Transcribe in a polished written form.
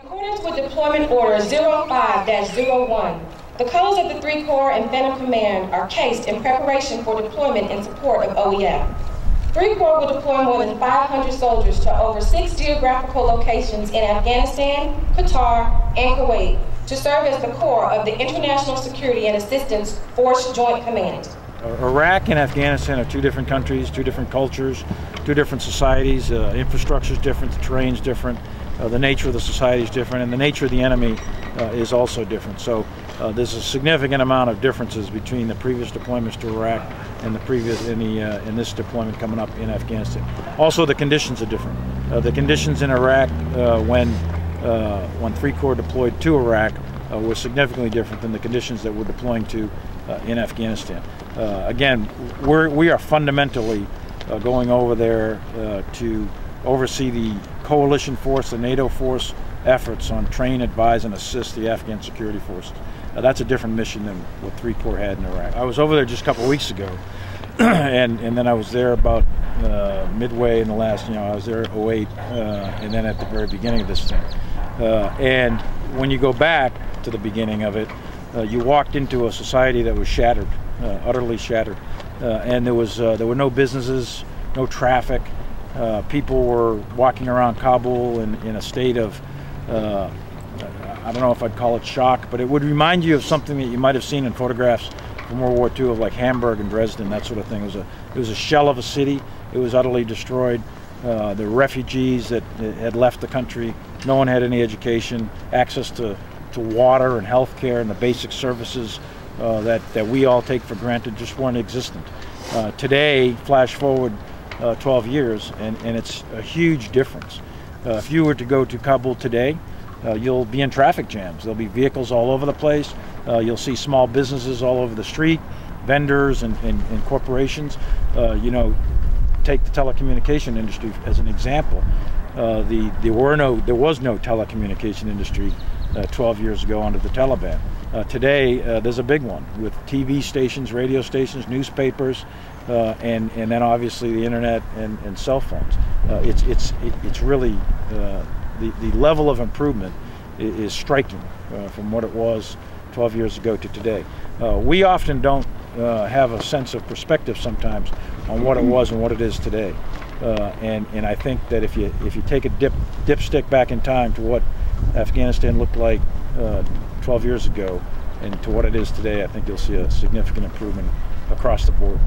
According to Deployment Order 05-01, the colors of the 3 Corps and Phantom Command are cased in preparation for deployment in support of OEF. 3 Corps will deploy more than 500 soldiers to over 6 geographical locations in Afghanistan, Qatar, and Kuwait to serve as the core of the International Security and Assistance Force Joint Command. Iraq and Afghanistan are 2 different countries, 2 different cultures, 2 different societies. Infrastructure is different, the terrain's different, the nature of the society is different, and the nature of the enemy is also different. So there's a significant amount of differences between the previous deployments to Iraq and the previous in this deployment coming up in Afghanistan. Also, the conditions are different. The conditions in Iraq when 3 Corps deployed to Iraq were significantly different than the conditions that we're deploying to in Afghanistan. Again, we are fundamentally going over there to oversee the coalition force, the NATO force efforts on train, advise, and assist the Afghan security forces. That's a different mission than what 3 Corps had in Iraq. I was over there just a couple of weeks ago, and then I was there about midway in the last, I was there at 08, and then at the very beginning of this thing. And when you go back to the beginning of it, you walked into a society that was shattered, utterly shattered, and there were no businesses, no traffic. People were walking around Kabul in a state of, I don't know if I'd call it shock, but it would remind you of something that you might have seen in photographs from World War II of like Hamburg and Dresden, that sort of thing. It was a shell of a city. It was utterly destroyed. The refugees that had left the country, no one had any education, access to water and health care and the basic services that we all take for granted just weren't existent. Today, flash forward 12 years, and it's a huge difference. If you were to go to Kabul today, you'll be in traffic jams. There'll be vehicles all over the place. You'll see small businesses all over the street, vendors and corporations. Take the telecommunication industry as an example. There was no telecommunication industry 12 years ago under the Taliban. Today, there's a big one with TV stations, radio stations, newspapers, and then obviously the internet and cell phones. It's really the level of improvement is striking from what it was 12 years ago to today. We often don't have a sense of perspective sometimes on what it was and what it is today. And I think that if you take a dipstick back in time to what Afghanistan looked like 12 years ago and to what it is today, I think you'll see a significant improvement across the board.